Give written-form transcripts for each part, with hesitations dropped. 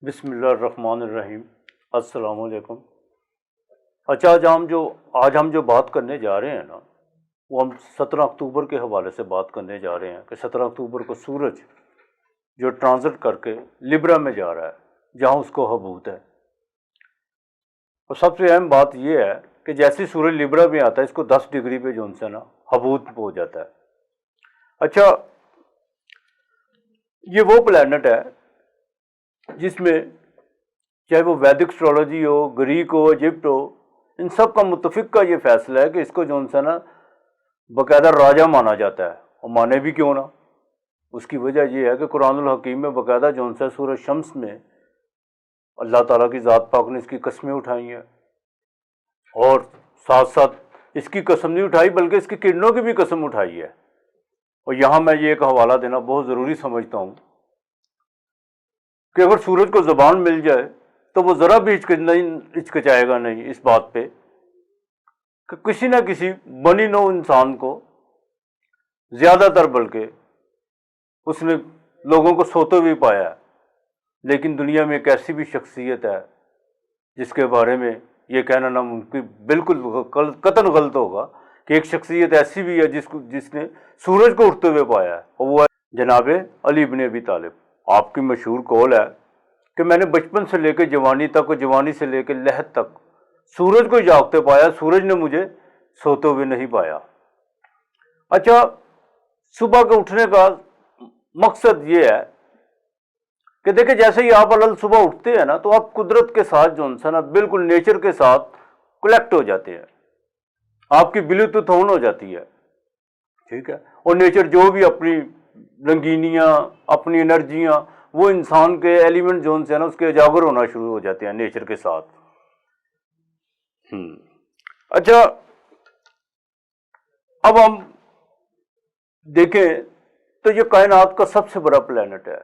بسم اللہ الرحمن الرحیم۔ السلام علیکم۔ اچھا، آج ہم جو بات کرنے جا رہے ہیں نا، وہ ہم 17 اکتوبر کے حوالے سے بات کرنے جا رہے ہیں کہ 17 اکتوبر کو سورج جو ٹرانزٹ کر کے لبرا میں جا رہا ہے جہاں اس کو حبوط ہے۔ اور سب سے اہم بات یہ ہے کہ جیسے سورج لبرا میں آتا ہے اس کو 10 ڈگری پہ جو ہے نا حبوط ہو جاتا ہے۔ اچھا، یہ وہ پلانٹ ہے جس میں چاہے وہ ویدک اسٹرالوجی ہو، گریک ہو، ایجپٹ ہو، ان سب کا متفق کا یہ فیصلہ ہے کہ اس کو جو ہے نا باقاعدہ راجا مانا جاتا ہے۔ اور مانے بھی کیوں نہ، اس کی وجہ یہ ہے کہ قرآن الحکیم میں باقاعدہ جو ہے سورہ شمس میں اللہ تعالیٰ کی ذات پاک نے اس کی قسمیں اٹھائی ہیں، اور ساتھ ساتھ اس کی قسم نہیں اٹھائی بلکہ اس کی کرنوں کی بھی قسم اٹھائی ہے۔ اور یہاں میں یہ ایک حوالہ دینا بہت ضروری سمجھتا ہوں کہ اگر سورج کو زبان مل جائے تو وہ ذرا بھی ہچکچائے گا نہیں اس بات پہ کہ کسی نہ کسی بنی نوع انسان کو، زیادہ تر بلکہ اس نے لوگوں کو سوتے ہوئے پایا ہے۔ لیکن دنیا میں ایک ایسی بھی شخصیت ہے جس کے بارے میں یہ کہنا ناممکن، بالکل قطعاً غلط ہوگا کہ ایک شخصیت ایسی بھی ہے جس نے سورج کو اٹھتے ہوئے پایا ہے، اور وہ ہے جناب علی بن ابی طالب۔ آپ کی مشہور قول ہے کہ میں نے بچپن سے لے کے جوانی تک اور جوانی سے لے کے لحد تک سورج کو جاگتے پایا، سورج نے مجھے سوتے ہوئے نہیں پایا۔ اچھا، صبح کے اٹھنے کا مقصد یہ ہے کہ دیکھیں جیسے ہی آپ صبح اٹھتے ہیں نا تو آپ قدرت کے ساتھ جو ہے نا بالکل نیچر کے ساتھ کلیکٹ ہو جاتے ہیں، آپ کی بلوٹوتھ آن ہو جاتی ہے، ٹھیک ہے، اور نیچر جو بھی اپنی رنگینیاں، اپنی انرجیاں، وہ انسان کے ایلیمنٹ جو ہے نا اس کے اجاگر ہونا شروع ہو جاتے ہیں نیچر کے ساتھ۔ اچھا، اب ہم دیکھیں تو یہ کائنات کا سب سے بڑا پلانٹ ہے،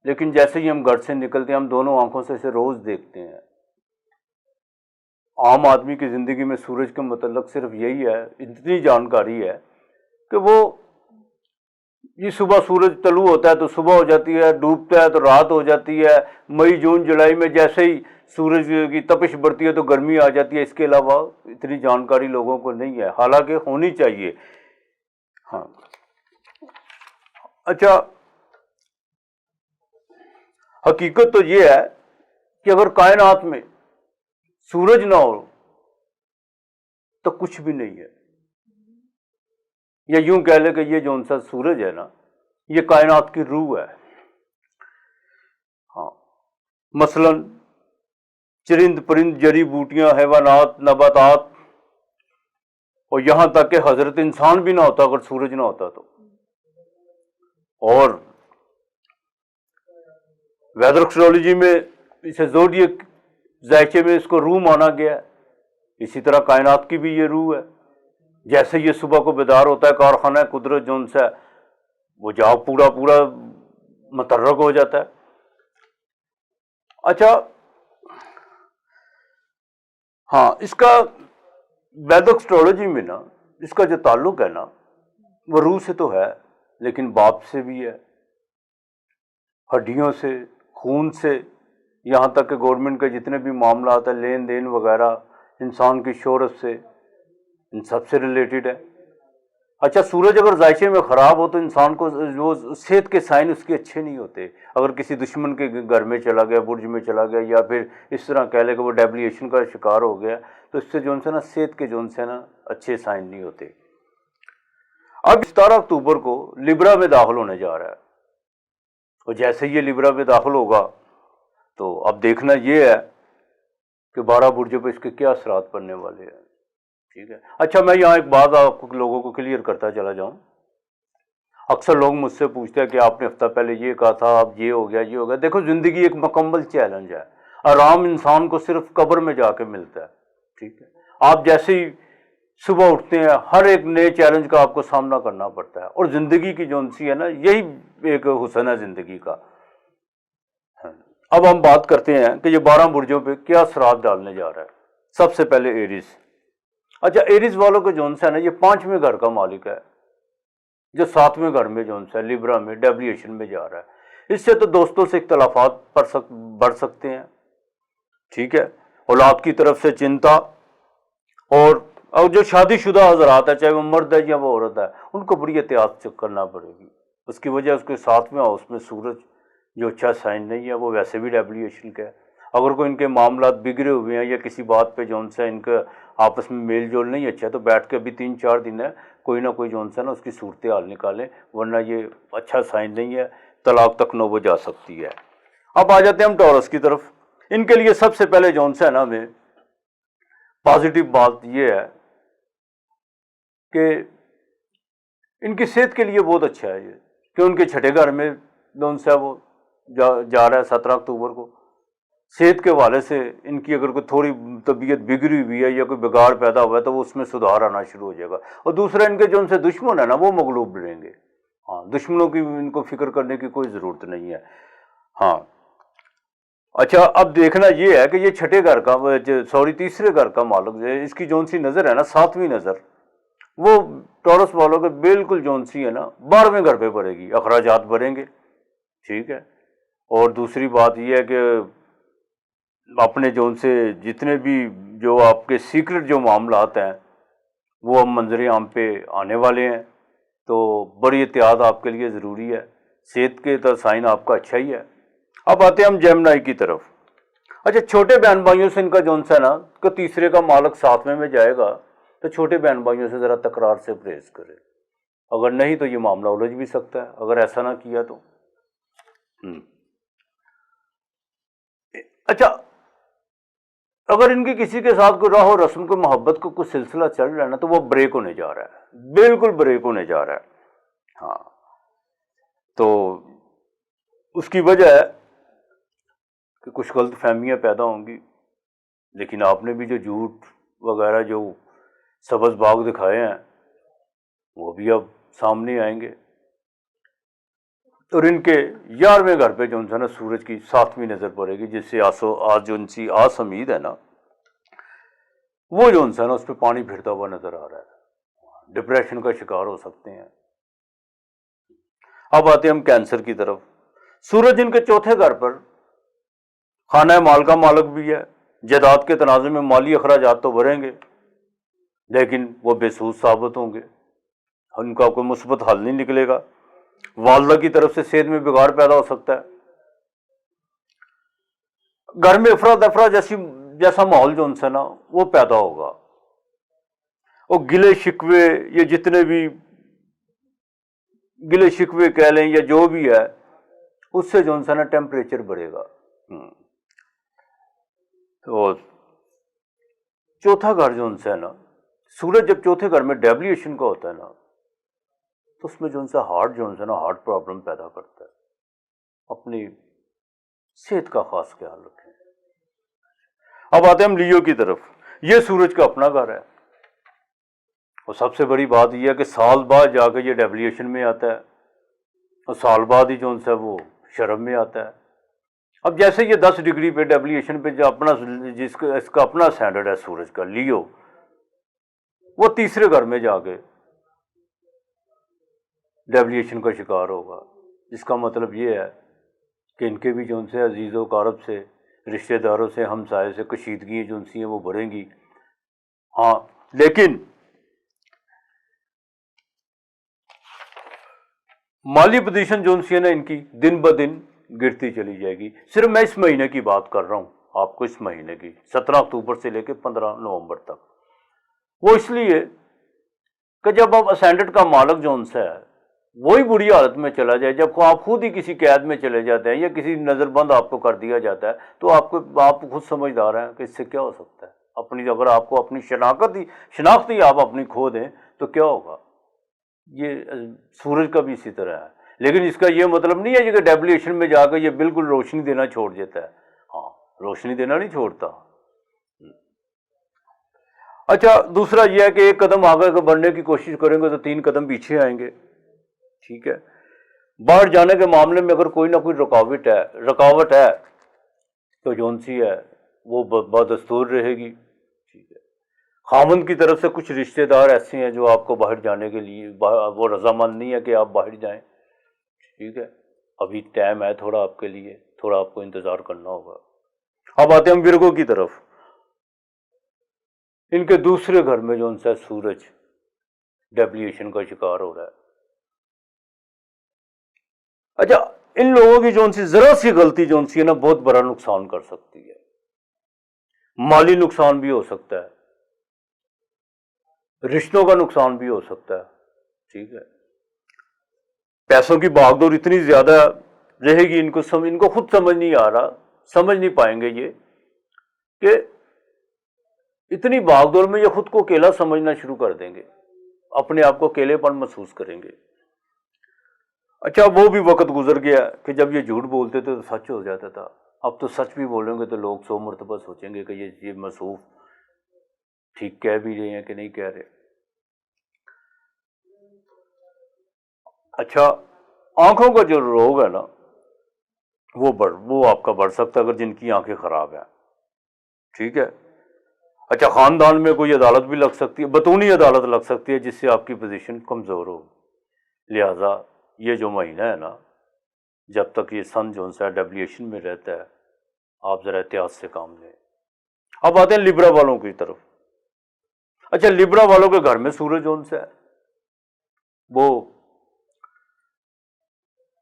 لیکن جیسے ہی ہم گھر سے نکلتے ہیں ہم دونوں آنکھوں سے اسے روز دیکھتے ہیں۔ عام آدمی کی زندگی میں سورج کے متعلق صرف یہی ہے، اتنی جانکاری ہے کہ وہ یہ صبح سورج طلوع ہوتا ہے تو صبح ہو جاتی ہے، ڈوبتا ہے تو رات ہو جاتی ہے، مئی جون جولائی میں جیسے ہی سورج کی تپش بڑھتی ہے تو گرمی آ جاتی ہے۔ اس کے علاوہ اتنی جانکاری لوگوں کو نہیں ہے، حالانکہ ہونی چاہیے۔ ہاں، اچھا، حقیقت تو یہ ہے کہ اگر کائنات میں سورج نہ ہو تو کچھ بھی نہیں ہے، یا یوں کہہ لیں کہ یہ جو سا سورج ہے نا یہ کائنات کی روح ہے۔ ہاں، مثلا چرند پرند، جڑی بوٹیاں، حیوانات، نباتات، اور یہاں تک کہ حضرت انسان بھی نہ ہوتا اگر سورج نہ ہوتا تو۔ اور ویدر ایسٹرولوجی میں اسے زوڈیک ذائچے میں اس کو روح مانا گیا ہے، اسی طرح کائنات کی بھی یہ روح ہے۔ جیسے یہ صبح کو بیدار ہوتا ہے کارخانہ قدرت جو ہے وہ جاگ پورا متحرک ہو جاتا ہے۔ اچھا، ہاں، اس کا ویدک ایسٹرولوجی میں نا اس کا جو تعلق ہے نا وہ روح سے تو ہے لیکن باپ سے بھی ہے، ہڈیوں سے، خون سے، یہاں تک کہ گورنمنٹ کے جتنے بھی معاملات ہیں، لین دین وغیرہ، انسان کی شہرت سے، ان سب سے ریلیٹڈ ہے۔ اچھا، سورج اگر ذائچے میں خراب ہو تو انسان کو وہ صحت کے سائن اس کے اچھے نہیں ہوتے۔ اگر کسی دشمن کے گھر میں چلا گیا، برج میں چلا گیا، یا پھر اس طرح کہہ لے کہ وہ ڈیبلیشن کا شکار ہو گیا تو اس سے جو ہے نا صحت کے جو ہے نا اچھے سائن نہیں ہوتے۔ اب 17 اکتوبر کو لبرا میں داخل ہونے جا رہا ہے، اور جیسے یہ لبرا میں داخل ہوگا تو اب دیکھنا یہ ہے کہ 12 برجوں پہ اس کے کیا اثرات پڑنے والے ہیں، ٹھیک ہے۔ اچھا، میں یہاں ایک بات آپ لوگوں کو کلیئر کرتا چلا جاؤں۔ اکثر لوگ مجھ سے پوچھتے ہیں کہ آپ نے ہفتہ پہلے یہ کہا تھا، اب یہ ہو گیا، یہ ہو گیا۔ دیکھو، زندگی ایک مکمل چیلنج ہے، آرام انسان کو صرف قبر میں جا کے ملتا ہے، ٹھیک ہے۔ آپ جیسے ہی صبح اٹھتے ہیں ہر ایک نئے چیلنج کا آپ کو سامنا کرنا پڑتا ہے، اور زندگی کی جو سی ہے نا یہی ایک حسن ہے زندگی کا۔ اب ہم بات کرتے ہیں کہ یہ 12 برجوں پہ کیا اثرات ڈالنے جا رہا ہے۔ سب سے پہلے ایریز۔ اچھا، ایریز والوں کو جو ہے نا یہ 5ویں گھر کا مالک ہے، جو 7ویں گھر میں جو ہے لبرا میں ڈیبلیشن میں جا رہا ہے۔ اس سے تو دوستوں سے اختلافات بڑھ سکتے ہیں، ٹھیک ہے، اولاد کی طرف سے چنتا، اور جو شادی شدہ حضرات ہے، چاہے وہ مرد ہے یا وہ عورت ہے، ان کو بڑی احتیاط کرنا پڑے گی۔ اس کی وجہ اس کے 7ویں ہاؤس میں سورج جو اچھا سائن نہیں ہے، وہ ویسے بھی ڈیبلیشن کا ہے۔ اگر کوئی ان کے معاملات بگڑے ہوئے ہیں یا کسی بات پہ جون سا ان کا آپس میں میل جول نہیں اچھا ہے، تو بیٹھ کے ابھی 3-4 دن ہے، کوئی نہ کوئی جون سا نا اس کی صورتحال نکالیں، ورنہ یہ اچھا سائن نہیں ہے، طلاق تک نوبت جا سکتی ہے۔ اب آ جاتے ہیں ہم ٹورس کی طرف۔ ان کے لیے سب سے پہلے جون سا ہے نا میں پازیٹیو بات یہ ہے کہ ان کی صحت کے لیے بہت اچھا ہے یہ، کہ ان کے چھٹے گھر میں جون سا وہ جا رہا ہے 17 اکتوبر کو۔ صحت کے حوالے سے ان کی اگر کوئی تھوڑی طبیعت بگڑی ہوئی ہے یا کوئی بگاڑ پیدا ہوا ہے تو وہ اس میں سدھار آنا شروع ہو جائے گا۔ اور دوسرا ان کے جو ان سے دشمن ہے نا وہ مغلوب رہیں گے۔ ہاں، دشمنوں کی ان کو فکر کرنے کی کوئی ضرورت نہیں ہے۔ ہاں اچھا، اب دیکھنا یہ ہے کہ یہ چھٹے گھر کا تیسرے گھر کا مالک جو ہے، اس کی جون سی نظر ہے نا 7ویں نظر، وہ ٹورس والوں کے بالکل جون سی ہے نا 12ویں گھر پہ پڑے گی، اخراجات بڑھیں گے، ٹھیک ہے۔ اور دوسری بات یہ ہے کہ اپنے جون سے جتنے بھی جو آپ کے سیکرٹ جو معاملات ہیں وہ اب منظر عام پہ آنے والے ہیں، تو بڑی احتیاط آپ کے لیے ضروری ہے۔ صحت کے تو سائن آپ کا اچھا ہی ہے۔ اب آتے ہیں ہم جیمنائی کی طرف۔ اچھا، چھوٹے بہن بھائیوں سے ان کا جون سا نا کہ تیسرے کا مالک 7ویں میں جائے گا، تو چھوٹے بہن بھائیوں سے ذرا تکرار سے پرہیز کرے، اگر نہیں تو یہ معاملہ الجھ بھی سکتا ہے اگر ایسا نہ کیا تو۔ اچھا، اگر ان کی کسی کے ساتھ کوئی راہ و رسم کو محبت کو کوئی سلسلہ چل رہا ہے نا تو وہ بریک ہونے جا رہا ہے، بالکل بریک ہونے جا رہا ہے۔ ہاں، تو اس کی وجہ ہے کہ کچھ غلط فہمیاں پیدا ہوں گی، لیکن آپ نے بھی جو جھوٹ وغیرہ جو سبز باغ دکھائے ہیں وہ بھی اب سامنے آئیں گے۔ اور ان کے 11ویں گھر پہ جو ہے نا سورج کی 7ویں نظر پڑے گی، جس سے آج جو ان کی آس امید ہے نا وہ جو ہے نا اس پہ پانی پھرتا ہوا نظر آ رہا ہے، ڈپریشن کا شکار ہو سکتے ہیں۔ اب آتے ہیں ہم کینسر کی طرف۔ سورج ان کے 4تھے گھر پر خانہ مال کا مالک بھی ہے، جائیداد کے تناظر میں مالی اخراجات تو بڑھیں گے لیکن وہ بے سود ثابت ہوں گے، ان کا کوئی مثبت حل نہیں نکلے گا۔ والدہ کی طرف سے صحت میں بگاڑ پیدا ہو سکتا ہے، گھر میں افرا دفرا جیسا ماحول جو ان سے نا وہ پیدا ہوگا، اور گلے شکوے یہ جتنے بھی گلے شکوے کہہ لیں یا جو بھی ہے اس سے جو ان سے نا ٹیمپریچر بڑھے گا۔ تو 4تھا گھر جو ان سے ہے نا، سورج جب 4تھے گھر میں ڈیبلیشن کا ہوتا ہے نا تو اس میں جو ان سے ہارٹ جو ان سے نا ہارٹ پرابلم پیدا کرتا ہے۔ اپنی صحت کا خاص خیال رکھیں۔ اب آتے ہیں ہم لیو کی طرف۔ یہ سورج کا اپنا گھر ہے، اور سب سے بڑی بات یہ ہے کہ سال بعد جا کے یہ ڈیبلیشن میں آتا ہے، اور سال بعد ہی جو ان سے وہ شرم میں آتا ہے۔ اب جیسے یہ 10 ڈگری پہ ڈیبلیشن پہ جو اپنا اس کا اپنا سٹینڈرڈ ہے سورج کا لیو، وہ تیسرے گھر میں جا کے ڈیبلیشن کا شکار ہوگا، جس کا مطلب یہ ہے کہ ان کے بھی جو ان سے عزیز و اقارب سے، رشتہ داروں سے، ہمسائے سے کشیدگی جو ان سی ہیں وہ بڑھیں گی۔ ہاں، لیکن مالی پوزیشن جو ان سی ہے نا ان کی دن بدن گرتی چلی جائے گی۔ صرف میں اس مہینے کی بات کر رہا ہوں آپ کو، اس مہینے کی 17 اکتوبر سے لے کے 15 نومبر تک۔ وہ اس لیے کہ جب آپ اسینڈنٹ کا مالک جو ان سے ہے وہی بری حالت میں چلا جائے، جب آپ خود ہی کسی قید میں چلے جاتے ہیں یا کسی نظر بند آپ کو کر دیا جاتا ہے، تو آپ خود سمجھدار ہیں کہ اس سے کیا ہو سکتا ہے۔ اگر آپ کو اپنی شناخت ہی آپ اپنی کھو دیں تو کیا ہوگا۔ یہ سورج کا بھی اسی طرح ہے، لیکن اس کا یہ مطلب نہیں ہے کہ ڈیبلیشن میں جا کے یہ بالکل روشنی دینا چھوڑ دیتا ہے۔ ہاں، روشنی دینا نہیں چھوڑتا۔ اچھا، دوسرا یہ ہے کہ ایک قدم آگے بڑھنے کی کوشش کریں گے تو 3 قدم پیچھے آئیں گے، ٹھیک ہے۔ باہر جانے کے معاملے میں اگر کوئی نہ کوئی رکاوٹ ہے تو جون سی ہے وہ بدستور رہے گی، ٹھیک ہے۔ خاوند کی طرف سے کچھ رشتہ دار ایسے ہیں جو آپ کو باہر جانے کے لیے وہ رضامند نہیں ہے کہ آپ باہر جائیں، ٹھیک ہے۔ ابھی ٹائم ہے تھوڑا آپ کے لیے، تھوڑا آپ کو انتظار کرنا ہوگا۔ اب آتے ہیں ہم ورگو کی طرف۔ ان کے دوسرے گھر میں جو ان سے سورج ڈیپلیشن کا شکار ہو رہا ہے۔ اچھا، ان لوگوں کی جو سی ذرا سی غلطی جو سی ہے نا، بہت بڑا نقصان کر سکتی ہے، مالی نقصان بھی ہو سکتا ہے، رشتوں کا نقصان بھی ہو سکتا ہے، ٹھیک ہے۔ پیسوں کی بھاگ دوڑ اتنی زیادہ رہے گی، ان کو خود سمجھ نہیں آ رہا، سمجھ نہیں پائیں گے یہ کہ اتنی بھاگ دوڑ میں یہ خود کو اکیلا سمجھنا شروع کر دیں گے، اپنے آپ کو اکیلے پن محسوس کریں گے۔ اچھا، وہ بھی وقت گزر گیا کہ جب یہ جھوٹ بولتے تھے تو سچ ہو جاتا تھا، اب تو سچ بھی بولیں گے تو لوگ 100 مرتبہ سوچیں گے کہ یہ مصروف ٹھیک کہہ بھی رہے ہیں کہ نہیں کہہ رہے۔ اچھا، آنکھوں کا جو روگ ہے نا وہ آپ کا بڑھ سکتا ہے اگر جن کی آنکھیں خراب ہیں، ٹھیک ہے۔ اچھا، خاندان میں کوئی عدالت بھی لگ سکتی ہے، بطونی عدالت لگ سکتی ہے، جس سے آپ کی پوزیشن کمزور ہوگی۔ لہذا یہ جو مہینہ ہے نا، جب تک یہ سن جو ہے ڈیبلیشن میں رہتا ہے، آپ ذرا احتیاط سے کام لیں۔ اب آتے ہیں لبرا والوں کی طرف۔ اچھا، لبرا والوں کے گھر میں سورج جو ہے وہ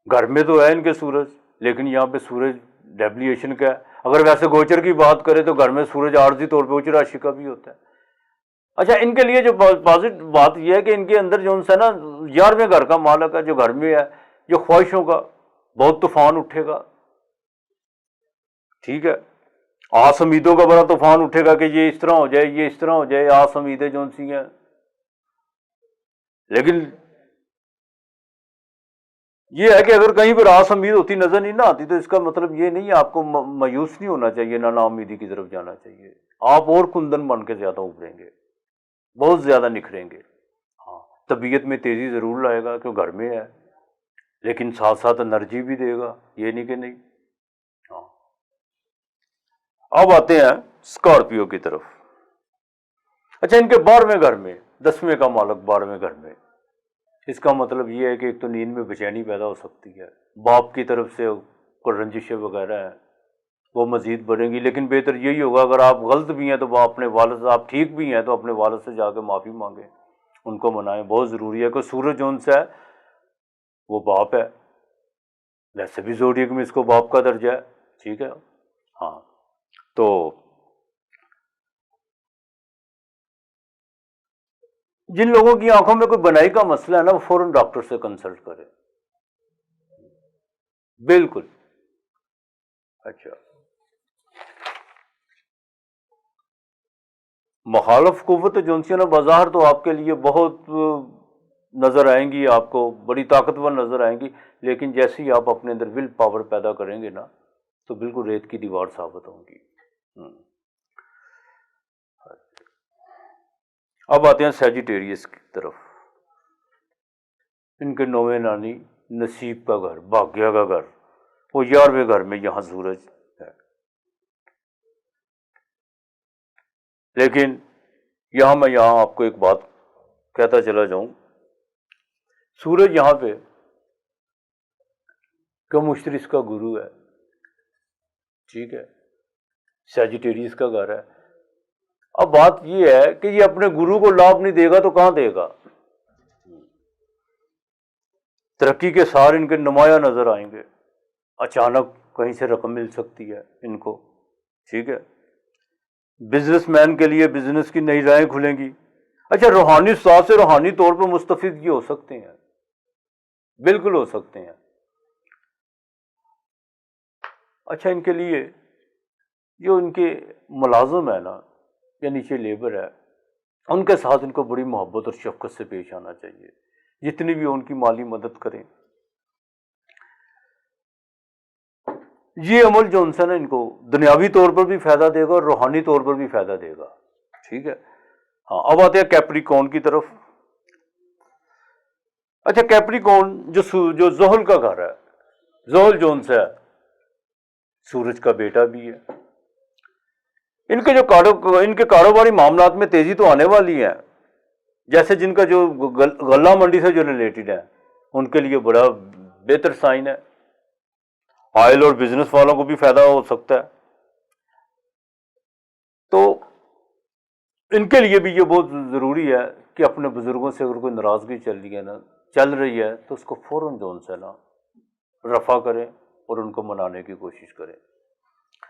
گھر میں تو ہے ان کے سورج، لیکن یہاں پہ سورج ڈیبلیشن کا ہے۔ اگر ویسے گوچر کی بات کریں تو گھر میں سورج عارضی طور پہ اچ راشی کا بھی ہوتا ہے۔ اچھا، ان کے لیے جو پازیٹو بات یہ ہے کہ ان کے اندر جو ہے نا 11ویں گھر کا مالک ہے جو گھر میں ہے، جو خواہشوں کا بہت طوفان اٹھے گا، ٹھیک ہے۔ آس امیدوں کا بڑا طوفان اٹھے گا کہ یہ اس طرح ہو جائے، یہ اس طرح ہو جائے، آس امیدیں جو سی ہیں۔ لیکن یہ ہے کہ اگر کہیں پر آس امید ہوتی نظر نہیں نہ آتی تو اس کا مطلب یہ نہیں ہے آپ کو مایوس نہیں ہونا چاہیے، نہ نا امیدی کی طرف جانا چاہیے۔ آپ اور کندن بن کے زیادہ ابھریں گے، بہت زیادہ نکھریں گے۔ ہاں، طبیعت میں تیزی ضرور لائے گا کہ گھر میں ہے، لیکن ساتھ ساتھ انرجی بھی دے گا، یہ نہیں کہ نہیں۔ ہاں، اب آتے ہیں اسکارپیو کی طرف۔ اچھا، ان کے 12ویں گھر میں 10ویں کا مالک 12ویں گھر میں، اس کا مطلب یہ ہے کہ ایک تو نیند میں بے چینی پیدا ہو سکتی ہے، باپ کی طرف سے کوئی رنجشیں وغیرہ ہیں وہ مزید بڑھیں گی، لیکن بہتر یہی ہوگا اگر آپ غلط بھی ہیں تو وہ اپنے والد سے، آپ ٹھیک بھی ہیں تو اپنے والد سے جا کے معافی مانگیں، ان کو منائیں۔ بہت ضروری ہے کہ سورج جون سے ہے وہ باپ ہے، ویسے بھی زوڈیک میں اس کو باپ کا درجہ ہے، ٹھیک ہے۔ ہاں، تو جن لوگوں کی آنکھوں میں کوئی بنائی کا مسئلہ ہے نا، وہ فوراً ڈاکٹر سے کنسلٹ کرے، بالکل۔ اچھا، مخالف قوت جو سی نا بظاہر تو آپ کے لیے بہت نظر آئیں گی، آپ کو بڑی طاقتور نظر آئیں گی، لیکن جیسے ہی آپ اپنے اندر ول پاور پیدا کریں گے نا تو بالکل ریت کی دیوار ثابت ہوں گی۔ اب آتے ہیں سیجیٹیریس کی طرف۔ ان کے 9ویں نانی نصیب کا گھر، بھاگیہ کا گھر، وہ 11ویں گھر میں یہاں سورج ہے۔ لیکن یہاں آپ کو ایک بات کہتا چلا جاؤں، سورج یہاں پہ کہ مشترس کا گرو ہے، ٹھیک ہے، سیجیٹیریس کا گھر ہے۔ اب بات یہ ہے کہ یہ اپنے گرو کو لابھ نہیں دے گا تو کہاں دے گا؟ ترقی کے سار ان کے نمایاں نظر آئیں گے، اچانک کہیں سے رقم مل سکتی ہے ان کو، ٹھیک ہے۔ بزنس مین کے لیے بزنس کی نئی راہیں کھلیں گی۔ اچھا، روحانی استاد سے روحانی طور پر مستفید یہ ہو سکتے ہیں، بالکل ہو سکتے ہیں۔ اچھا، ان کے لیے جو ان کے ملازم ہے نا یا نیچے لیبر ہے، ان کے ساتھ ان کو بڑی محبت اور شفقت سے پیش آنا چاہیے، جتنی بھی ان کی مالی مدد کریں۔ یہ عمل جو ان سے نا ان کو دنیاوی طور پر بھی فائدہ دے گا اور روحانی طور پر بھی فائدہ دے گا، ٹھیک ہے۔ ہاں، اب آتے ہیں کیپریکون کی طرف۔ اچھا، کیپریکون جو زحل کا گھر ہے، زحل جو ان سے ہے سورج کا بیٹا بھی ہے۔ ان کے کاروباری معاملات میں تیزی تو آنے والی ہے، جیسے جن کا جو غلہ منڈی سے جو ریلیٹڈ ہے ان کے لیے بڑا بہتر سائن ہے، آئل اور بزنس والوں کو بھی فائدہ ہو سکتا ہے. تو ان کے لیے بھی یہ بہت ضروری ہے کہ اپنے بزرگوں سے اگر کوئی ناراضگی چل رہی ہے تو اس کو فوراً جو ان سے نا رفع کریں اور ان کو منانے کی کوشش کریں.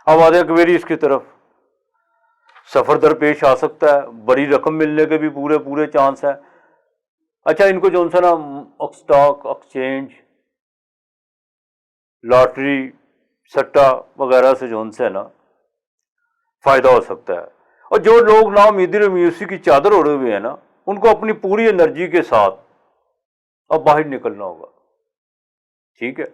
اب آدھے کبیری اس کی طرف سفر درپیش آ سکتا ہے, بڑی رقم ملنے کے بھی پورے چانس ہیں. اچھا, ان کو جو نا اسٹاک ایکسچینج, لاٹری, سٹا وغیرہ سے جو ہے نا فائدہ ہو سکتا ہے. اور جو لوگ نا امیدی اور مایوسی کی چادر اوڑھے ہوئے ہیں نا, ان کو اپنی پوری انرجی کے ساتھ اب باہر نکلنا ہوگا. ٹھیک ہے,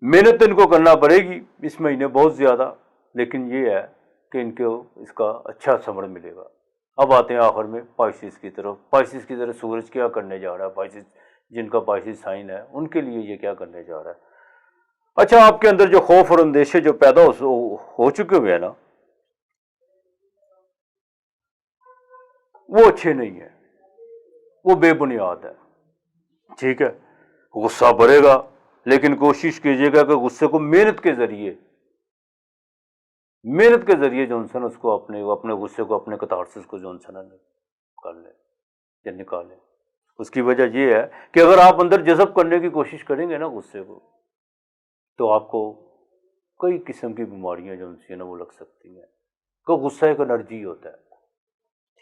محنت ان کو کرنا پڑے گی اس مہینے بہت زیادہ, لیکن یہ ہے کہ ان کو اس کا اچھا ثمر ملے گا. اب آتے ہیں آخر میں پائسس کی طرف. پائسس کی طرف سورج کیا کرنے جا رہا ہے, پائسس جن کا پائسس سائن ہے ان کے لیے یہ کیا کرنے جا رہا ہے. اچھا, آپ کے اندر جو خوف اور اندیشے جو پیدا ہو چکے ہوئے ہیں نا, وہ اچھے نہیں ہیں, وہ بے بنیاد ہے. ٹھیک ہے, غصہ بڑھے گا, لیکن کوشش کیجیے گا کہ غصے کو محنت کے ذریعے جو انسان اس کو اپنے غصے کو, اپنے کتارسس کو جو انسان کر لے یا نکالے. اس کی وجہ یہ ہے کہ اگر آپ اندر جذب کرنے کی کوشش کریں گے نا غصے کو, تو آپ کو کئی قسم کی بیماریاں جو ہیں نا وہ لگ سکتی ہیں. کہ غصہ ایک انرجی ہوتا ہے.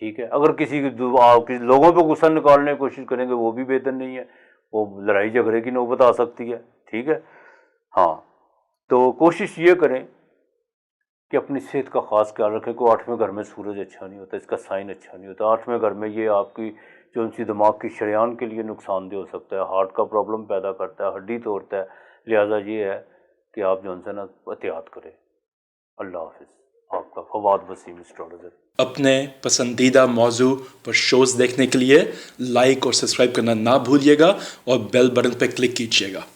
ٹھیک ہے, اگر کسی لوگوں پہ غصہ نکالنے کی کوشش کریں گے وہ بھی بہتر نہیں ہے, وہ لڑائی جھگڑے کی نوبت آ سکتی ہے. ٹھیک ہے, ہاں, تو کوشش یہ کریں کہ اپنی صحت کا خاص خیال رکھیں. کوئی 8ویں گھر میں سورج اچھا نہیں ہوتا, اس کا سائن اچھا نہیں ہوتا. 8ویں گھر میں یہ آپ کی جو دماغ کی شریان کے لیے نقصان دہ ہو سکتا ہے, ہارٹ کا پرابلم پیدا کرتا ہے, ہڈی توڑتا ہے. لہٰذا یہ ہے کہ آپ جو نا احتیاط کریں. اللہ حافظ. آپ کا فواد وسیم اسٹرالوجر. اپنے پسندیدہ موضوع پر شوز دیکھنے کے لیے لائک اور سبسکرائب کرنا نہ بھولیے گا, اور بیل بٹن پہ کلک کیجیے گا.